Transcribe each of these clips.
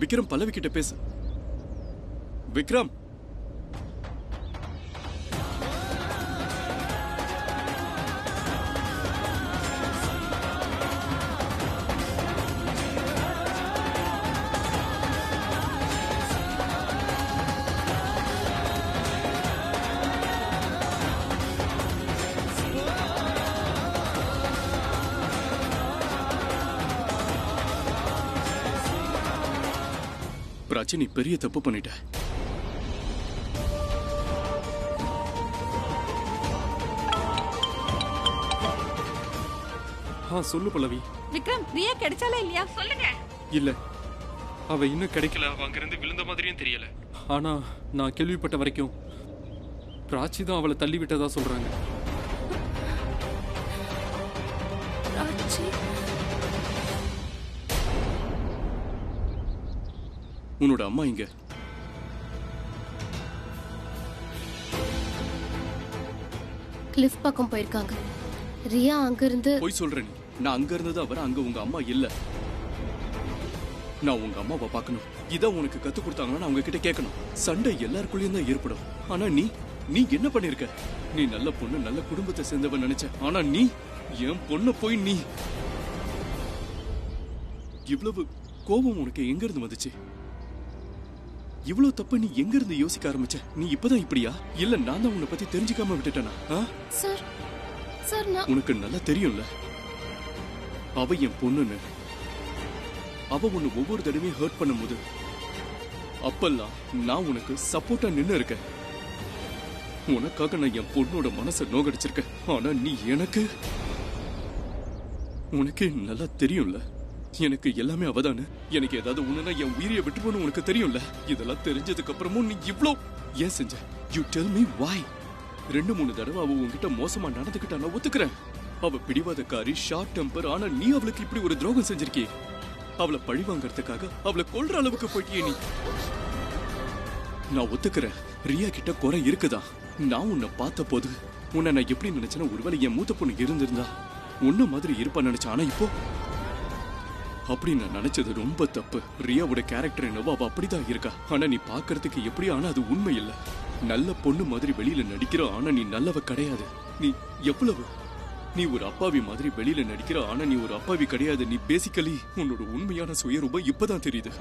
விக்ரம் பல்லவி கிட்ட பேசு. விக்ரம், பிராச்சி, நீ பெரிய தப்பு பண்ணிட்ட. சொல்லு பல்லவி. விக்ரம், ரியா கிடைச்சாலே இல்லையா? சொல்லுங்க. இல்ல, அவ இன்னும் கிடைக்கல. அவ அங்கிருந்து விழுந்த மாதிரியும் தெரியல. ஆனா நான் கேள்விப்பட்ட வரைக்கும் பிராச்சி தான் அவளை தள்ளி விட்டதா சொல்றாங்க. உன்னோட அம்மா இங்க? கிளிஃப் பக்கம் போயிருக்காங்க. ரியா அங்க இருந்து. போய் சொல்றேன். நான் அங்க இருந்தது அவர, அங்க உங்க அம்மா இல்ல. நான் உங்க அம்மாவை பார்க்கணும். இத உனக்கு கத்து கொடுத்தாங்கன்னா நான் உங்க கிட்ட கேட்கணும். சண்டை எல்லாருக்குள்ளயும் தான் ஏற்படும். ஆனா நீ என்ன பண்ணிருக்க? நீ நல்ல பொண்ணு, நல்ல குடும்பத்தை சேர்ந்தவன் நினைச்ச. ஆனா நீ என் பொண்ண போய் நீ இவ்வளவு கோபம் உனக்கு எங்க இருந்து வந்துச்சு? இவ்வளவு தப்பு நீ எங்க இருந்து யோசிக்க ஆரம்பிச்ச? நீ இப்பதான் இப்படியா? இல்ல நான் தான் உன்னை பத்தி தெரிஞ்சுக்காம விட்டுட்டேனா? சார், உனக்கு நல்லா தெரியும்ல அவ என் பொண்ணுன்னு. அவ உன்னை ஒவ்வொரு தடவையும் ஹர்ட் பண்ணும்போது அப்பெல்லாம் நான் உனக்கு சப்போர்ட்டா நின்னு இருக்கேன். உனக்காக நான் என் பொண்ணோட மனசை நோகடிச்சிருக்கேன். ஆனா நீ உனக்கு நல்லா தெரியும்ல எனக்கு எல்லாமே அவதானு. எனக்கு ஏதாவது ஒண்ணுனா என் உயிரியை விட்டுருவோன்னு உனக்கு தெரியும்ல. இதெல்லாம் தெரிஞ்சதுக்கு அப்புறமும் நீ இவ்ளோ ஏன் செஞ்ச? You tell me why? 2-3 தடவை அவ உன்கிட்ட மோசமா நடந்துக்கிட்டா நான் ஒத்துக்கிறேன். அவ பிடிவாதக்காரி, ஷார்ட் டெம்பர். ஆனா நீ அவளுக்கு இப்படி ஒரு துரோகம் செஞ்சிருக்கியே. அவளை பழி வாங்கறதுக்காக அவளை கொல்ற அளவுக்கு போயிட்டியே நீ. நான் ஒத்துக்கிறேன், ரியா கிட்ட குறை இருக்குதா. நான் உன்னை பார்த்த போது உன்னை நான் எப்படி நினைச்சேன்னா, ஒருவேளை என் மூத்த பொண்ணு இருந்திருந்தா உன்ன மாதிரி இருப்பா நினைச்சேன். ஆனா இப்போ அப்படி நான் நினைச்சது ரொம்ப தப்பு. ரியாவோட கேரக்டர் என்னவோ அவ அப்படிதான் இருக்கா. ஆனா நீ பாக்குறதுக்கு எப்படி? ஆனா அது உண்மை இல்ல. நல்ல பொண்ணு மாதிரி வெளியில நடிக்கிற, ஆனா நீ நல்லவ கிடையாது. நீ எவ்வளவு நீ ஒரு அப்பாவி மாதிரி வெளியில நடிக்கிற, ஆனா நீ ஒரு அப்பாவி கிடையாது. நீ பேசிக்கலி உன்னோட உண்மையான சுயரூபம் இப்பதான் தெரியுது.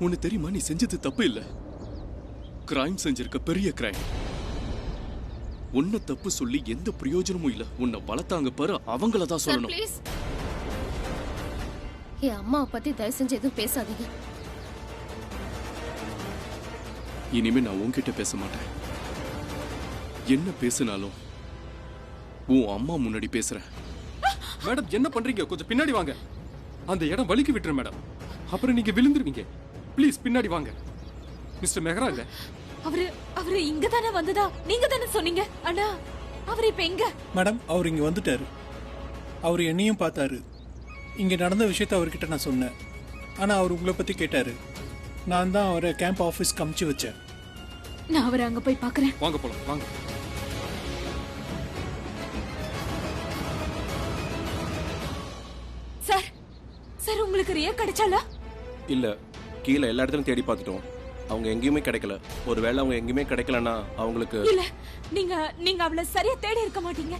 உன்னை தெரியுமா, நீ செஞ்சது தப்பு இல்ல, கிரைம் செஞ்சிருக்க, பெரிய கிரைம். உன்னை தப்பு சொல்லி எந்த பிரயோஜனமும் இல்ல. உன்னை வளர்த்தாங்க பாரு, அவங்களதான் சொல்லணும். என் அம்மாவை பத்தி தயவு செஞ்சு எதுவும் பேசாதீங்க. இனிமே நான் உன்கிட்ட பேச மாட்டேன். என்ன பேசினாலும் உன் அம்மா முன்னாடி பேசுறேன். மேடம், என்ன பண்றீங்க? கொஞ்சம் பின்னாடி வாங்க. அந்த இடம் வலிக்கு விட்டுரு மேடம், அப்புறம் நீங்க விழுந்துருவீங்க. ப்ளீஸ் பின்னாடி வாங்க. மிஸ்டர் மெஹரா இல்ல? அவரு இங்க தானே வந்ததா நீங்க தானே சொன்னீங்க. அண்ணா, அவர் இப்ப எங்க? மேடம், அவர் இங்க வந்துட்டாரு. அவர் என்னையும் பார்த்தாரு. இங்க நடந்த விஷயத்த அவர்கிட்ட நான் சொன்னேன். ஆனா அவர் உங்களை பத்தி கேட்டாரு. நான் தான் அவரை கேம்ப் ஆபீஸ்க்கு அமுச்சு வச்சேன். நான் அவரை அங்க போய் பாக்குறேன். வாங்க போலாம், வாங்க. சார், உங்களுக்கு ரியா கிடைச்சாலா? இல்ல, கீழே எல்லா இடத்துலயும் தேடி பார்த்துட்டோம். அவங்க எங்கேயுமே கிடைக்கல. ஒருவேளை அவங்க எங்கேயுமே கிடைக்கலன்னா அவங்களுக்கு இல்ல, நீங்க அவளை சரியா தேடி இருக்க மாட்டீங்க.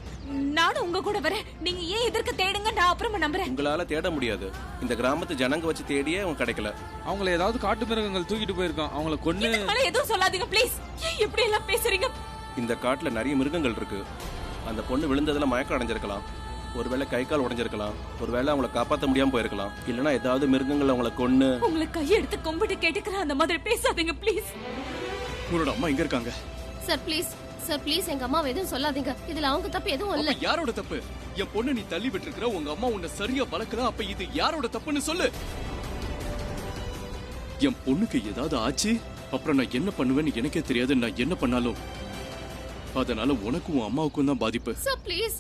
நானும் உங்க கூட வரேன். நீங்க ஏன் எதற்கு தேடுங்க, நான் அப்புறமா நம்புறேன். உங்களால தேட முடியாது. இந்த கிராமத்து ஜனங்க வச்சு தேடியே அவங்க கிடைக்கல. அவங்கள ஏதாவது காட்டு மிருகங்கள் தூக்கிட்டு போயிருக்கான். அவங்கள கொன்னு. எதுவும் சொல்லாதீங்க ப்ளீஸ். ஏன் இப்படி எல்லாம் பேசுறீங்க? இந்த காட்டுல நிறைய மிருகங்கள் இருக்கு. அந்த பொண்ணு விழுந்ததுல மயக்கம் அடைஞ்சிருக்கலாம். ஒருவேளை கை கால் உடைஞ்சிருக்கலாம். ஒருவேளை அவங்கள காப்பாற்ற முடியாம போயிருக்கலாம். இல்லனா ஏதாவது மிருகங்கள் அவங்கள கொன்னு. உங்களை கையெடுத்து கும்பிட்டு கேட்டுக்கிறேன், அந்த மாதிரி பேசாதீங்க ப்ளீஸ். உன்னோட அம்மா எங்க இருக்காங்க? சார் ப்ளீஸ் எங்க அம்மாவை எதுவும் சொல்லாதீங்க. இதுல அவங்க தப்பு எதுவும் இல்ல. யாரோட தப்பு? என் பொண்ணு நீ தள்ளி விட்டுருக்கிற. உங்க அம்மா உன்னை சரியா வளர்க்கல. அப்ப இது யாரோட தப்புன்னு சொல்லு. என் பொண்ணுக்கு ஏதாவது ஆச்சு அப்புறம் நான் என்ன பண்ணுவேன்னு எனக்கே தெரியாது. நான் என்ன பண்ணாலும் அதனால உனக்கும் உன் அம்மாவுக்கும் தான் பாதிப்பு. சார் ப்ளீஸ்,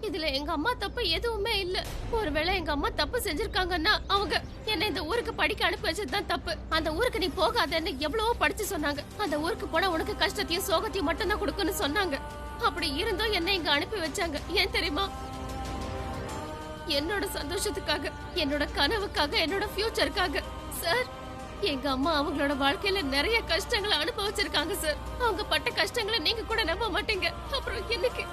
இதுல எங்க அம்மா தப்பு எதுவுமே இல்ல. ஒருவேளை எங்க அம்மா தப்பு செஞ்சிருக்காங்கன்னா அவங்க என்ன இந்த ஊருக்கு படிக்க அனுப்பி வச்சதுதான் தப்பு. அந்த ஊருக்கு நீ போகாதன்னு எவ்வளவோ படிச்சு சொன்னாங்க. அந்த ஊருக்கு போனா உனக்கு கஷ்டத்தையும் சோகத்தையும் மட்டும் தான் கொடுக்குன்னு சொன்னாங்க. அப்படி இருந்தும் என்ன இங்க அனுப்பி வச்சாங்க. ஏன் தெரியுமா? என்னோட சந்தோஷத்துக்காக, என்னோட கனவுக்காக, என்னோட ஃபியூச்சருக்காக. சார், எங்க அம்மா அவங்களோட வாழ்க்கையில நிறைய கஷ்டங்களை அனுபவிச்சிருக்காங்க சார். அவங்க பட்ட கஷ்டங்களை நீங்க கூட நம்ப மாட்டீங்க. அப்புறம் எனக்கு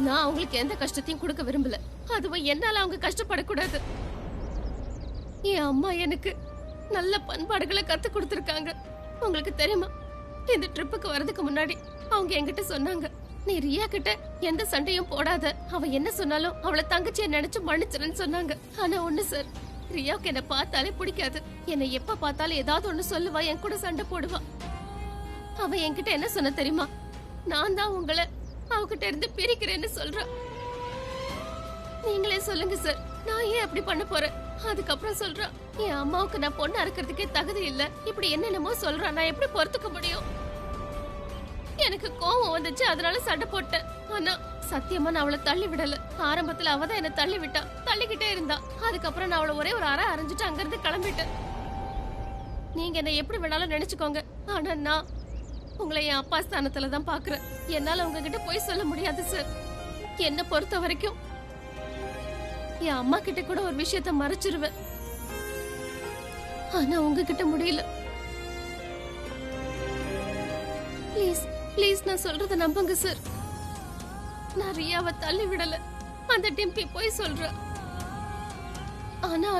நான் அவங்களுக்கு எந்த கஷ்டத்தையும் கொடுக்க விரும்பல. அதுவும் என்னால அவங்க கஷ்டப்படக்கூடாது. என் அம்மா எனக்கு நல்ல பண்பாடுகளை கத்து கொடுத்திருக்காங்க. உங்களுக்கு தெரியுமா, இந்த ட்ரிப்புக்கு வரதுக்கு முன்னாடி அவங்க என்கிட்ட சொன்னாங்க, நீ ரியா கிட்ட எந்த சண்டையும் போடாத, அவ என்ன சொன்னாலும் அவளை தங்கச்சியை நினைச்சு மன்னிச்சிருன்னு சொன்னாங்க. ஆனா ஒண்ணு சார், ரியாவுக்கு என்ன பார்த்தாலே பிடிக்காது. என்னை எப்ப பார்த்தாலும் ஏதாவது ஒண்ணு சொல்லுவா, என் கூட சண்டை போடுவா. அவ என்கிட்ட என்ன சொன்ன தெரியுமா, நான் தான் உங்களை அவகிட்ட இருந்து பிரிக்கிறேன்னு சொல்றா. நீங்களே சொல்லுங்க சார், நான் ஏன் அப்படி பண்ண போறேன்? அதுக்கப்புறம் சொல்றா, என் அம்மாவுக்கு நான் பொண்ணு அறுக்கிறதுக்கே தகுதி இல்ல, இப்படி என்னென்னமோ சொல்றா. நான் எப்படி பொறுத்துக்க முடியும்? எனக்கு கோவம் வந்துச்சு, அதனால சண்டை போட்டேன். ஆனா சத்தியமா நான் அவளை தள்ளி விடல. ஆரம்பத்துல அவதான் என்ன தள்ளி விட்டா, தள்ளிக்கிட்டே இருந்தா. அதுக்கப்புறம் நான் அவளை ஒரே ஒரு அரை அரைஞ்சிட்டு அங்கிருந்து கிளம்பிட்டேன். நீங்க என்ன எப்படி வேணாலும் நினைச்சுக்கோங்க, ஆனா நான் உங்களை என் அப்பா ஸ்தானத்துல தான் பாக்குறேன். என்னால உங்ககிட்ட போய் சொல்ல முடியாது சார். என்ன பொறுத்த வரைக்கும் என் அம்மா கிட்ட கூட ஒரு விஷயத்த மறைச்சிருவேன், ஆனா உங்ககிட்ட முடியல. ப்ளீஸ் ப்ளீஸ், நான் சொல்றத நம்புங்க சார். நான் ரியாவை தள்ளி விடல. அந்த டிம்பி போய் சொல்றா. ஆனா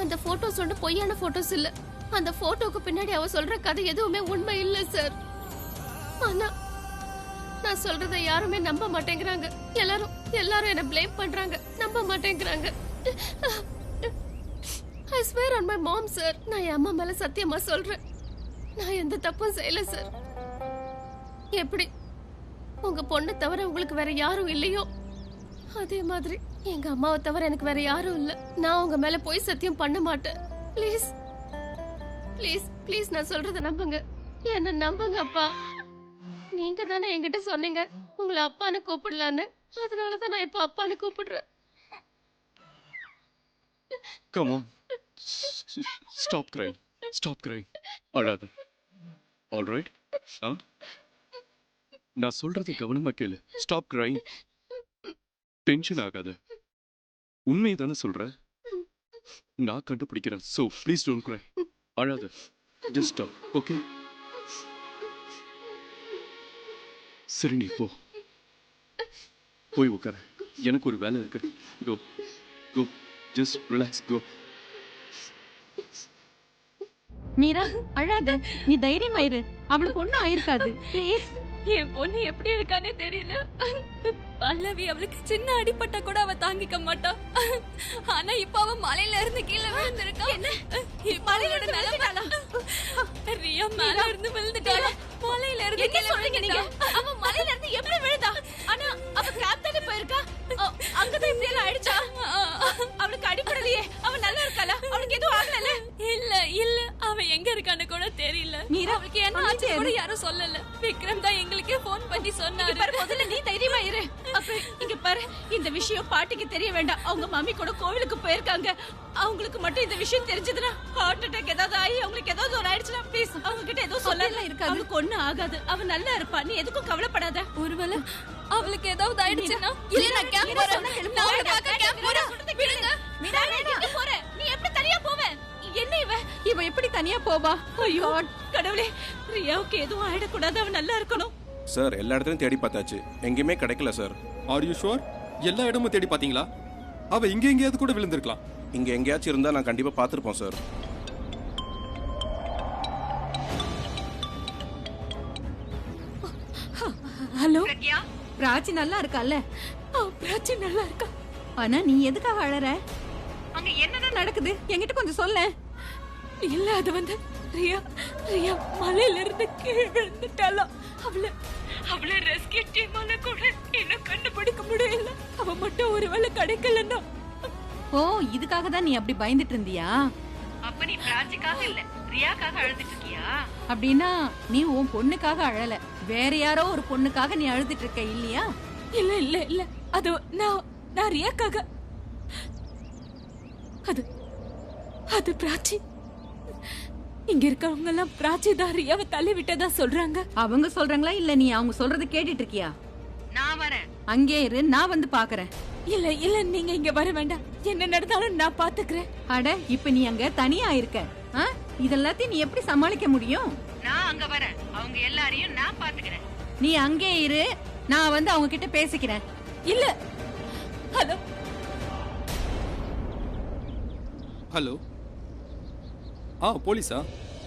அந்த போட்டோஸ் ஒண்ணு பொய்யான போட்டோஸ் இல்ல. அந்த போட்டோக்கு பின்னாடி அவ சொல்ற கதை எதுவுமே உண்மை இல்ல சார். ஆனா நான் சொல்றத யாருமே நம்ப மாட்டேங்கிறாங்க. எல்லாரும் என்ன ப்ளேம் பண்றாங்க, நம்ப மாட்டேங்கிறாங்க. I swear on my mom sir, நான் என் அம்மா மேல சத்தியமா சொல்றேன், நான் எந்த தப்பும் செய்யல சார். எப்படி உங்க பொண்ணை தவிர உங்களுக்கு வேற யாரும் இல்லையோ, அதே மாதிரி எங்க அம்மாவை தவிர எனக்கு வேற யாரும் இல்ல. நான் உங்க மேல போய் சத்தியம் பண்ண மாட்டேன். ப்ளீஸ் ப்ளீஸ் ப்ளீஸ், நான் சொல்றத நம்புங்க. என்ன நம்புங்க அப்பா. நீங்க தானே என்கிட்ட சொன்னீங்க உங்களை அப்பான்னு கூப்பிடலான்னு, அதனாலதான் நான் இப்ப அப்பான்னு கூப்பிடுறேன். Come on. Stop crying. Stop crying. அழாத. All right? நான் சொல்றதை கவனமா கேளு. Stop crying. டென்ஷன் ஆகாத. உண்மையை தானே சொல்ற. நான் கண்டுபிடிக்கிறேன். So please don't cry. அழாத. Just stop. Okay? சரி, நீ போ. போய் உட்கார. எனக்கு ஒரு வேலை இருக்கு. Go. Go. Just relax. Go. Meera, அழாத. நீ தைரியமாயிரு. அவளுக்கு ஒண்ணும் ஆயிருக்காது. ப்ளீஸ். என் பொண்ணு எப்படி இருக்கானே தெரியல. பல்லவி அவளுக்கு சின்ன அடிபட்டா கூட அவ தாங்கிக்க மாட்டா. ஆனா இப்ப அவ மலையில இருந்து கீழே விழுந்திருக்கா. மலையோட நிலைமையால ரியா மேல இருந்து விழுந்துட்டாளா? மலையில இருந்து கீழே விழுந்துட்டா. அவ மலையில இருந்து எப்படி விழுந்தா? ஆனா அவ கிராப் தானே போயிருக்கா. அங்கதான் இப்படி எல்லாம் ஆயிடுச்சா? அவளுக்கு அடிபடலையே. அவ நல்லா இருக்காளா? அவளுக்கு எதுவும் ஆகல? இல்ல அவ எங்க இருக்கான்னு கூட தெரியல. மீரா, அவளுக்கு என்ன ஆச்சு கூட யாரும் சொல்லல. விக்ரம் தான் எங்களுக்கே போன் பண்ணி சொன்னாரு. முதல்ல நீ தைரியமா இரு. அப்புறம் இங்க பாரு, இந்த விஷயம் பாட்டிக்கு தெரிய வேண்டாம். அவங்க மம்மி கூட கோவிலுக்கு போயிருக்காங்க. அவங்களுக்கு மட்டும் இந்த விஷயம் தெரிஞ்சதுன்னா ஹார்ட் அட்டாக் ஏதாவது ஆகி அவங்களுக்கு ஏதாவது ஒரு ஆயிடுச்சுன்னா ப்ளீஸ் அவங்க கிட்ட எதுவும் சொல்லல இருக்காது. அவளுக்கு ஒண்ணும் ஆகாது. அவ நல்லா இருப்பா. நீ எதுக்கும் கவலைப்படாத. ஒருவேளை அவளுக்கு ஏதாவது ஆயிடுச்சுன்னா இல்ல நான் கேம்ப் போறேன். நான் அவளுக்காக கேம்ப் போறேன். விடுங்க. மீரா, நீ போற. நீ எப்படி தனியா போவ? என்ன இவ எப்படி தனியா போவா? ஐயோ கடவுளே, ரியாவுக்கு எதுவும் ஆயிடக்கூடாது. அவ நல்லா இருக்கணும். சார், எல்லா இடத்துலையும் தேடி பார்த்தாச்சு, எங்கேயுமே கிடைக்கல சார். Are you sure? எல்லா இடமும் தேடி பாத்தீங்களா? அவ இங்க எங்கேயாவது கூட விழுந்திருக்கலாம். இங்க எங்கேயாச்சும் இருந்தா நான் கண்டிப்பா பார்த்துருப்போம் சார். ஹலோ பிராச்சி, நல்லா இருக்கால? பிராச்சி நல்லா இருக்கா. ஆனா நீ எதுக்காக அழற? அங்க என்னதான் நடக்குது என்கிட்ட கொஞ்சம் சொல்ல. இல்ல அது வந்து ரியா மலையில இருந்து கீழே விழுந்துட்டாளா. அவளை ரெஸ்கியூ டீமால கூட என்ன கண்டுபிடிக்க முடியல. அவ மட்டும் ஒருவேளை கிடைக்கலன்னா. ஓ, இதுக்காக தான் நீ அப்படி பயந்துட்டு இருந்தியா? அப்ப நீ பிராச்சிக்காக இல்ல, ரியாக்காக அழுதுட்டு இருக்கியா? அப்படின்னா நீ உன் பொண்ணுக்காக அழல, வேற யாரோ ஒரு பொண்ணுக்காக நீ அழுதுட்டு இருக்க இல்லையா? இல்ல அது நான் ரியாக்காக. அது பிராச்சி. இங்க இருக்கவங்க எல்லாம் பிராச்சி தான் ரியாவை தள்ளி விட்டதா சொல்றாங்க. அவங்க சொல்றாங்களா இல்ல நீ அவங்க சொல்றத கேட்டுட்டு இருக்கியா? நான் வரேன். அங்கே இரு, நான் வந்து பாக்குறேன். இல்ல இல்ல நீங்க இங்க வர வேண்டாம். என்ன நடந்தாலும் நான் பாத்துக்கிறேன். அட இப்ப நீ அங்க தனியா இருக்க. இதெல்லாத்தையும் நீ எப்படி சமாளிக்க முடியும்? நான் அங்க வரேன். அவங்க எல்லாரையும் நான் பாத்துக்கிறேன். நீ அங்கே இரு, நான் வந்து அவங்க கிட்ட பேசிக்கிறேன். இல்ல. Hello hello. போலீஸா?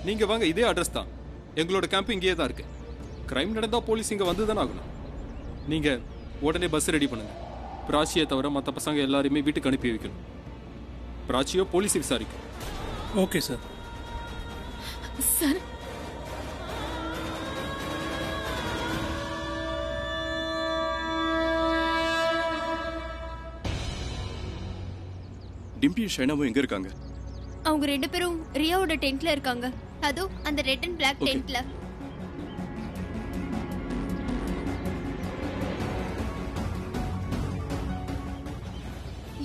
நீங்க வாங்க, இதே அட்ரஸ் தான். எங்களோட கேம்ப் இங்கேயே தான் இருக்கு. கிரைம் நடந்தா போலீஸ் இங்க வந்து தானே ஆகணும். நீங்க உடனே பஸ் ரெடி பண்ணுங்க. பிராச்சியை தவிர மற்ற பசங்க எல்லாரையுமே வீட்டுக்கு அனுப்பி வைக்கணும். பிராச்சியோ போலீஸ் விசாரிக்கும். Okay sir. சார் டிம்பி ஷைனாவும் எங்க இருக்காங்க? அவங்க 2 பேரும் ரியாவோட டென்ட்ல இருக்காங்க. அதோ அந்த ரெட் அண்ட் பிளாக் டென்ட்ல.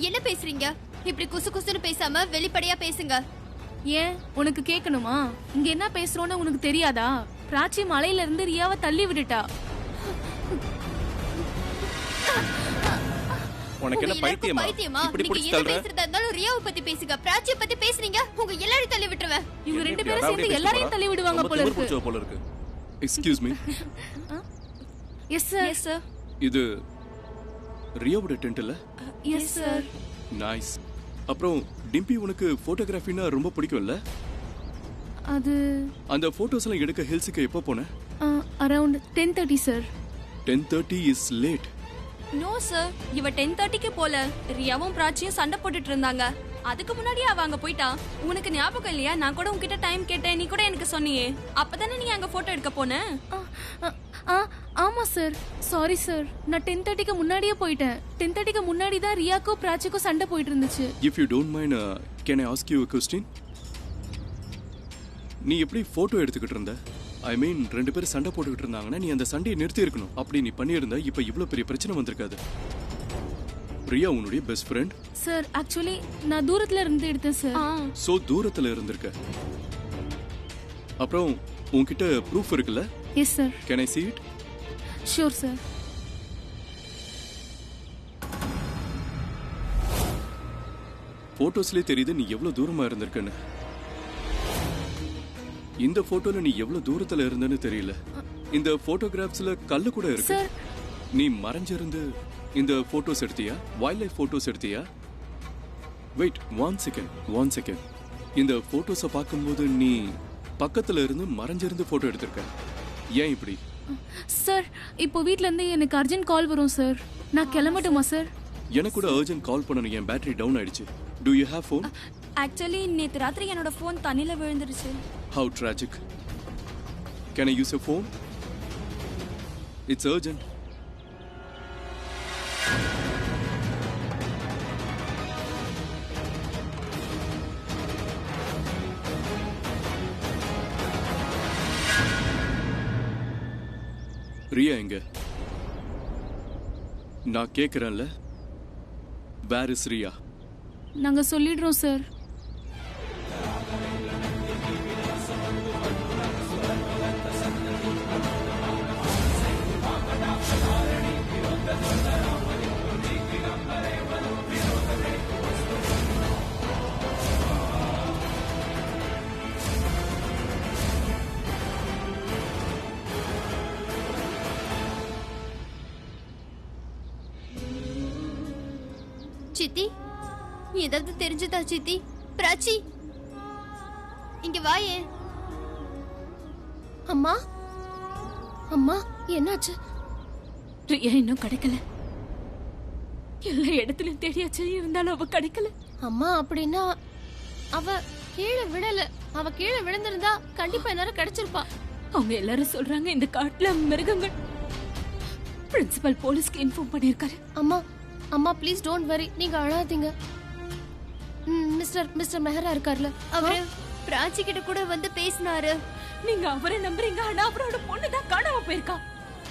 என்ன பேசுறீங்க? இப்படி குசு குசுன்னு பேசாம வெளிப்படையா பேசுங்க. ஏன் உனக்கு கேட்கணுமா? இங்க என்ன பேசுறோம்னு உனக்கு தெரியாதா? பிராச்சி மலையில இருந்து ரியாவை தள்ளி விட்டுட்டா. உனக்கு என்ன பைத்தியமா? இப்படி நீங்க புடிச்சு என்ன தள்ளுற? பேசுறதா இருந்தாலும் ரியாவை பத்தி பேசுங்க. பிராச்சியை பத்தி பேசுறீங்க, உங்க எல்லாரையும் தள்ளி விட்டுருவேன். இவங்க 2 பேரும் சேர்ந்து எல்லாரையும் தள்ளி விடுவாங்க போல இருக்கு. போல இருக்கு. Excuse me. Yes sir. Yes sir. இது ரியாவோட டென்ட் இல்ல? Yes sir. நைஸ். அப்புறம் டிம்பி உனக்கு போட்டோகிராஃபினா ரொம்ப பிடிக்கும்ல? அது அந்த போட்டோஸ் எல்லாம் எடுக்க ஹில்ஸுக்கு எப்போ போன? Around 10:30 sir. 10:30 is late. No sir, இவ 10:30க்கு போல. ரியாவும் பிராச்சியும் சண்டை போட்டுட்டு இருந்தாங்க. அதுக்கு முன்னாடியே அவ அங்க போயிட்டா. உனக்கு ஞாபகம் இல்லையா? நான் கூட உன்கிட்ட டைம் கேட்டேன், நீ கூட எனக்கு சொன்னியே. அப்பதானே நீ அங்க போட்டோ எடுக்க போன? ஆமா சார். சாரி சார், நான் 10:30க்கு முன்னாடியே போயிட்டேன். 10:30க்கு முன்னாடி தான் ரியாக்கும் பிராச்சிக்கும் சண்டை போயிட்டு இருந்துச்சு. If you don't mind can I ask you a question? நீ எப்படி போட்டோ எடுத்துக்கிட்டு இருந்த? ஐ மீன் 2 பேரும் சண்டை போட்டுக்கிட்டு இருந்தாங்கன்னா நீ அந்த சண்டையை நிறுத்தி இருக்கணும். அப்படி நீ பண்ணியிருந்தா இப்ப இவ்வளவு பெரிய பிரச்சனை வந்திருக்காது. பிரியா உன்னுடைய பெஸ்ட் ஃப்ரெண்ட். சார் ஆக்சுவலி நான் தூரத்துல இருந்து எடுத்தேன் சார். சோ தூரத்துல இருந்திருக்க. அப்புறம் உன்கிட்ட ப்ரூஃப் இருக்குல்ல? Yes sir. Can I see it? Sure sir. போட்டோஸ்லயே தெரியுது நீ எவ்வளவு தூரமா இருந்திருக்கன்னு. இந்த போட்டோல நீ எவ்வளவு தூரத்துல இருந்தன்னு தெரியல. இந்த போட்டோகிராஃப்ஸ்ல கல்லு கூட இருக்கு. சார் நீ மறைஞ்சிருந்து இந்த போட்டோஸ் எடுத்தியா? வைல்ட் லைஃப் போட்டோஸ் எடுத்தியா? Wait one second. இந்த போட்டோஸை பார்க்கும்போது நீ பக்கத்துல இருந்து மறைஞ்சிருந்து போட்டோ எடுத்திருக்க. ஏன் இப்படி? சார் இப்போ வீட்ல இருந்து எனக்கு அர்ஜென்ட் கால் வரும் சார். நான் கிளம்பட்டுமா சார்? எனக்கு கூட அர்ஜென்ட் கால் பண்ணணும். என் பேட்டரி டவுன் ஆயிடுச்சு. Do you have phone? Actually நேத்து ராத்திரி என்னோட போன் தண்ணில விழுந்துருச்சு. How tragic. Can I use your phone? It's urgent. Riya எங்க? நான் கேக்குறேன்ல, வேர் இஸ் ரியா? நாங்க சொல்லிடுறோம் சார். சித்தி, ஏதாவது தெரிஞ்சதா சித்தி? பிராச்சி இங்க வாயே. அம்மா அம்மா என்னாச்சு? ரியா இன்னும் கிடைக்கல. எல்லா இடத்துலயும் தேடியாச்சு, இருந்தாலும் அவ கிடைக்கல. அம்மா அப்படின்னா அவ கீழே விடல. அவ கீழே விழுந்திருந்தா கண்டிப்பா எல்லாரும் கிடைச்சிருப்பா. அவங்க எல்லாரும் சொல்றாங்க இந்த காட்டுல மிருகங்கள். பிரின்சிபல் போலீஸ்க்கு இன்ஃபார்ம் பண்ணிருக்காரு. அம்மா அம்மா ப்ளீஸ் டோன்ட் வரி, நீங்க அழாதீங்க. மிஸ்டர் மெஹரா இருக்கார்ல, அவரு பிராச்சி கிட்ட கூட வந்து பேசினாரு. நீங்க அவரை நம்புறீங்க, ஆனா அவரோட பொண்ணு தான் காணாம போயிருக்கா.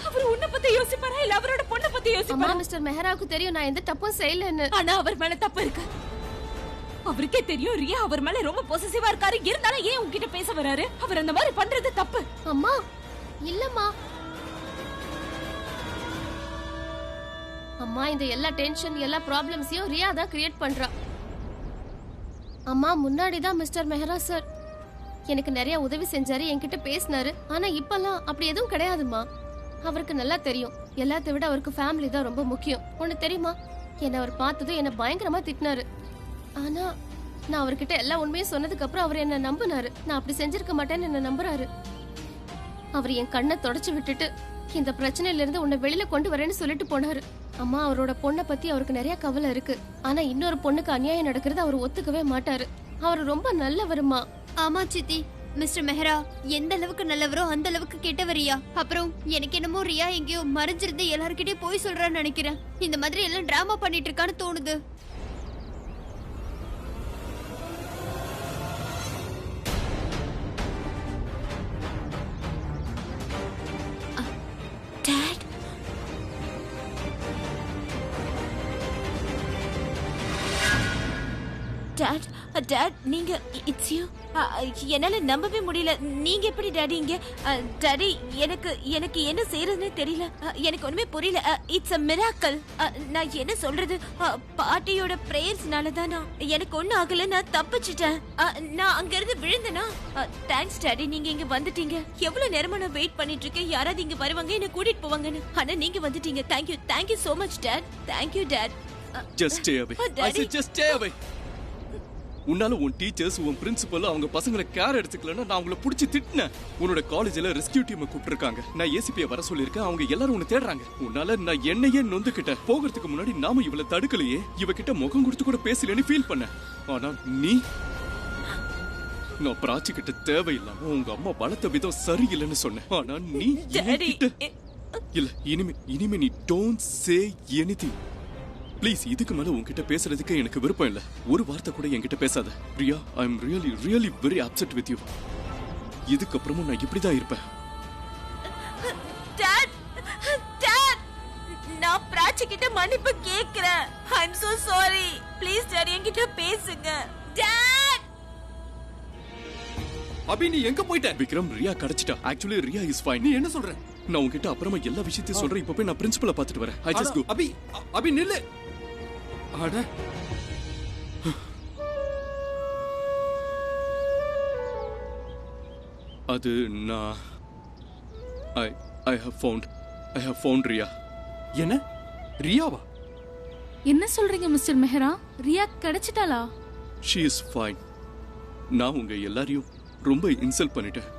அவர் உன்னை பத்தி யோசிப்பாரா இல்ல அவரோட பொண்ணை பத்தி யோசிப்பாரா? மிஸ்டர் மெஹராவுக்கு தெரியும் நான் எந்த தப்பும் செய்யலன்னு. ஆனா அவர் மேல தப்பு இருக்கு. அவருக்கே தெரியும் ரியா அவர் மேல ரொம்ப பொசசிவா இருக்காரு. இருந்தாலும் ஏன் உன்கிட்ட பேச வராரு? அவர் அந்த மாதிரி பண்றது தப்பு. அம்மா இல்லம்மா, அம்மா இந்த எல்லா டென்ஷன் எல்லா ப்ராப்ளம்ஸையும் ரியா தான் கிரியேட் பண்றா. அம்மா முன்னாடி தான் மிஸ்டர் மெஹரா சார் எனக்கு நிறைய உதவி செஞ்சாரு, என்கிட்ட பேசினாரு. ஆனா இப்பெல்லாம் அப்படி எதுவும் கிடையாதுமா. அவருக்கு நல்லா தெரியும், எல்லாத்தை விட அவருக்கு ஃபேமிலி தான் ரொம்ப முக்கியம். ஒண்ணு தெரியுமா, என்ன அவர் பார்த்ததும் என்ன பயங்கரமா திட்டினாரு. ஆனா நான் அவர்கிட்ட எல்லா உண்மையும் சொன்னதுக்கு அப்புறம் அவர் என்ன நம்பினாரு. நான் அப்படி செஞ்சிருக்க மாட்டேன்னு என்ன நம்புறாரு. அவர் என் கண்ணை தொடச்சு விட்டுட்டு இந்த பிரச்சனையில இருந்து உன்னை வெளியில கொண்டு வரேன்னு சொல்லிட்டு போனாரு. அம்மா அவரோட பொண்ணை பத்தி அவருக்கு நிறைய கவலை இருக்கு. ஆனா இன்னொரு பொண்ணுக்கு அநியாயம் நடக்கிறது அவர் ஒத்துக்கவே மாட்டாரு. அவர் ரொம்ப நல்லவருமா. ஆமா சித்தி, மிஸ்டர் மெஹரா எந்த அளவுக்கு நல்லவரோ அந்த அளவுக்கு கெட்டவரியா. அப்புறம் எனக்கு என்னமோ ரியா எங்கேயோ மறைஞ்சிருந்து எல்லார்கிட்டயும் போய் சொல்றான்னு நினைக்கிறேன். இந்த மாதிரி எல்லாம் டிராமா பண்ணிட்டு இருக்கான்னு தோணுது. டாட் டாட் நீங்க இட்ஸ் யூ. என்னால நம்பவே முடியல. நீங்க எப்படி டாடி இங்க? டாடி எனக்கு எனக்கு என்ன செய்யறதுன்னு தெரியல. எனக்கு ஒண்ணுமே புரியல. It's a miracle. நான் என்ன சொல்றது, பாட்டியோட பிரேயர்ஸ்னால தான் எனக்கு ஒண்ணும் ஆகல. நான் தப்பிச்சிட்டேன். நான் அங்க இருந்து விழுந்தனா. தேங்க்ஸ் டாடி, நீங்க இங்க வந்துட்டீங்க. எவ்வளவு நேரமா நான் வெயிட் பண்ணிட்டு இருக்கேன், யாராவது இங்க வருவாங்க என்ன கூட்டிட்டு போவாங்கன்னு. ஆனா நீங்க வந்துட்டீங்க. Thank you so much dot. Thank you dot. Just stay away. I said just stay away. உன்னால உன் டீச்சர்ஸ் உன் பிரின்சிபல் அவங்க பசங்களை கேர் எடுத்துக்கலன்னா நான் உங்களை பிடிச்சி திட்டினேன். உன்னோட காலேஜ்ல ரெஸ்கியூ டீமை கூப்பிட்டுருக்காங்க. நான் ஏசிபியை வர சொல்லியிருக்கேன். அவங்க எல்லாரும் உன்னை தேடுறாங்க. உன்னால நான் என்னையே நொந்துக்கிட்டேன். போகிறதுக்கு முன்னாடி நாம இவளை தடுக்கலையே, இவகிட்ட முகம் கொடுத்து கூட பேசலன்னு ஃபீல் பண்ணேன். ஆனா நீ, நான் பிராச்சி கிட்ட தேவையில்லாம உங்க அம்மா வளர்த்த விதம் சரியில்லைன்னு சொன்னேன். ஆனா நீ இல்ல, இனிமே நீ டோன்ட் சே எனிதிங் ப்ளீஸ். இதுக்கு மேல உன்கிட்ட பேசுறதுக்கு எனக்கு விருப்பம் இல்ல. ஒரு வார்த்தை கூட என்கிட்ட பேசாத பிரியா. ஐ am really very upset with you. இதுக்கப்புறமும் நான் இப்படிதான் இருப்பேன். டாட் டாட், நான் பிராச்சி கிட்ட மன்னிப்பு கேக்குறேன். I am so sorry. Please daddy என்கிட்ட பேசுங்க. டாட். அபி நீ எங்க போயிட்ட? விக்ரம், ரியா கிடைச்சிட்டா. Actually Riya is fine. நீ என்ன சொல்ற? நான் உன்கிட்ட அப்புறமா எல்லா விஷயத்தையும் சொல்றேன். இப்ப போய் நான் பிரின்சிபலை பார்த்துட்டு வரேன். I just go. அபி நில்லு. அட அது நான் I have found ரியா. என்ன? ரியாவா? என்ன சொல்றீங்க மிஸ்டர் மெஹரா? ரியா கிடைச்சிட்டாளா? She is fine. நான் உங்க எல்லாரையும் ரொம்ப இன்சல்ட் பண்ணிட்டேன்.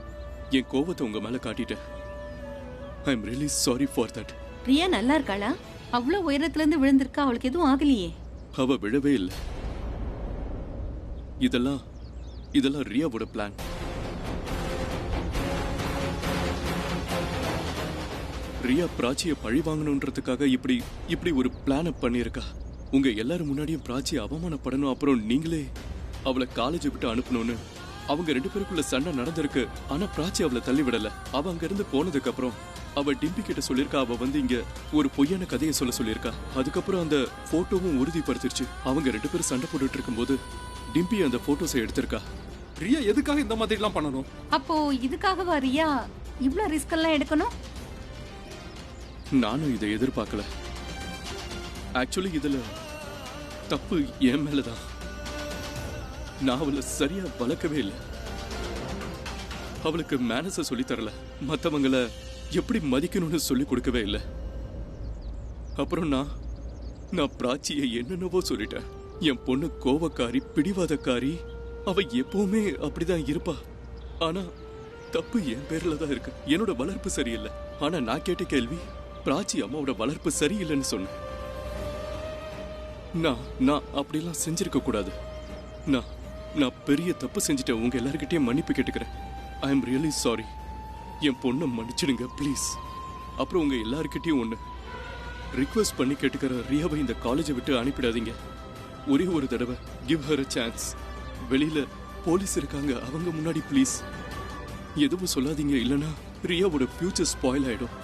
என் கோவத்தை உங்க மேல காட்டிட்டேன். I am really sorry for that. Riya நல்லா இருக்காளா? அவ்வளவு உயரத்துல இருந்து விழுந்திருக்கா, அவளுக்கு எதுவும் ஆகலையே? அவ விழவே இல்லை. இதெல்லாம் ரியாவோட பிளான். ரியா பிராச்சியை பழி வாங்கணுன்றதுக்காக இப்படி ஒரு பிளான பண்ணியிருக்கா. உங்க எல்லாரும் முன்னாடியும் பிராச்சியை அவமானப்படணும், அப்புறம் நீங்களே அவளை காலேஜ் விட்டு அனுப்பணும்னு. அவங்க 2 பேருக்குள்ள சண்டை நடந்திருக்கு. ஆனா பிராச்சி அவளை தள்ளி விடல. அவ அங்க இருந்து போனதுக்கு அப்புறம் அவ டிம்பி கிட்ட சொல்லிருக்கா, அவ வந்து இங்க ஒரு பொய்யான கதையை சொல்லிருக்கா. அதுக்கப்புறம் அந்த போட்டோவும் உறுதிப்படுத்திருச்சு. அவங்க 2 பேரும் சண்டை போட்டுட்டு இருக்கும்போது டிம்பி அந்த போட்டோஸை எடுத்திருக்கா. ரியா எதுக்காக இந்த மாதிரி எல்லாம் பண்ணணும்? அப்போ இதுக்காகவா ரியா இவ்ளோ ரிஸ்க் எல்லாம் எடுக்கணும்? நானும் இதை எதிர்பார்க்கல. ஆக்சுவலி இதுல தப்பு என் மேலதான். நான் அவளை சரியா வளர்க்கவே இல்லை. அவளுக்கு மேனஸ சொல்லி தரல. மத்தவங்களை எப்படி மதிக்கணும்னு சொல்லி கொடுக்கவே இல்லை. அப்புறம் நான் பிராச்சியை என்னென்னவோ சொல்லிட்டேன். என் பொண்ணு கோவக்காரி, பிடிவாதக்காரி, அவ எப்பவுமே அப்படிதான் இருப்பா. ஆனா தப்பு என் பேர்ல தான் இருக்கு. என்னோட வளர்ப்பு சரியில்லை. ஆனா நான் கேட்ட கேள்வி, பிராச்சி அம்மாவோட வளர்ப்பு சரியில்லைன்னு சொன்னேன். நான் அப்படிலாம் செஞ்சிருக்க கூடாது. நான் பெரிய தப்பு செஞ்சுட்டேன். உங்க எல்லார்கிட்டயும் மன்னிப்பு கேட்டுக்கிறேன். I am really sorry. என் பொண்ணை மன்னிச்சிடுங்க ப்ளீஸ். அப்புறம் உங்க எல்லார்கிட்டயும் ஒண்ணு ரிக்வெஸ்ட் பண்ணி கேட்டுக்கிற, ரியாவை இந்த காலேஜை விட்டு அனுப்பிடாதீங்க. ஒரே ஒரு தடவை கிவ் ஹர் a சான்ஸ். வெளியில போலீஸ் இருக்காங்க, அவங்க முன்னாடி ப்ளீஸ் எதுவும் சொல்லாதீங்க. இல்லனா ரியாவோட ஃபியூச்சர் ஸ்பாயில் ஆயிடும்.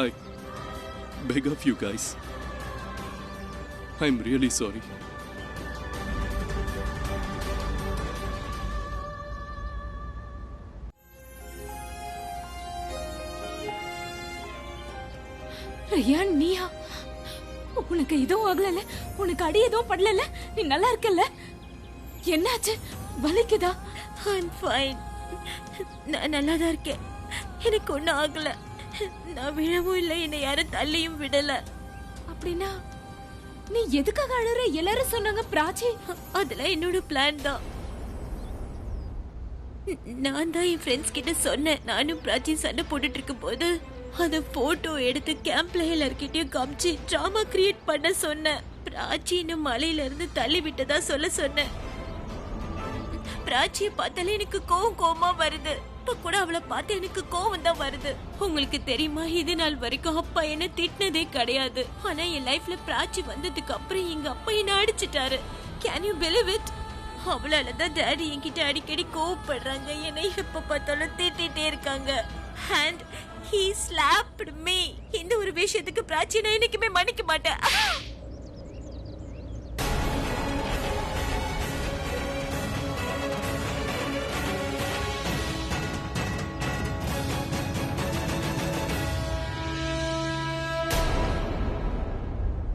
I beg of you guys. I'm really sorry. Riya நீயா? உனக்கு எதுவும் ஆகல? உனக்கு அடி எதுவும் படல? நீ நல்லா இருக்கல்ல? என்னாச்சு? வலிக்குதா? I'm fine. நான் நல்லா தான் இருக்கேன். எனக்கு ஒன்றும் ஆகல. நான் விழவும் இல்லை, என்னை யாரும் தள்ளியும் விடல. அப்படின்னா நீ எதுக்காக அழுற? எல்லாரும் சொன்னாங்க பிராச்சி. அதெல்லாம் என்னோட பிளான் தான். நான் தான் என் ஃப்ரெண்ட்ஸ் கிட்ட சொன்னேன். நானும் பிராச்சி சண்டை போட்டுட்டு இருக்கும் போது அந்த போட்டோ எடுத்து கேம்ப்ல எல்லார்கிட்டயும் காமிச்சு டிராமா கிரியேட் பண்ண சொன்னேன். பிராச்சி இன்னும் மலையில இருந்து தள்ளி விட்டதா சொல்ல சொன்னேன். பிராச்சியை பார்த்தாலே எனக்கு கோவமா வருது. இப்ப கூட அவளை பார்த்து எனக்கு கோவம் தான் வருது. உங்களுக்கு தெரியுமா, இது நாள் வரைக்கும் அப்பா என்ன திட்டினதே கிடையாது. ஆனா என் லைஃப்ல பிராச்சி வந்ததுக்கு அப்புறம் எங்க அப்பா என்ன அடிச்சிட்டாரு. Can you believe it? அவளாலதான் டாடி என்கிட்ட அடிக்கடி கோவப்படுறாங்க. என்னை எப்ப பார்த்தாலும் திட்டிட்டே இருக்காங்க. And he slapped me. இந்த ஒரு விஷயத்துக்கு பிராச்சி நான் என்னைக்குமே மன்னிக்க மாட்டேன்.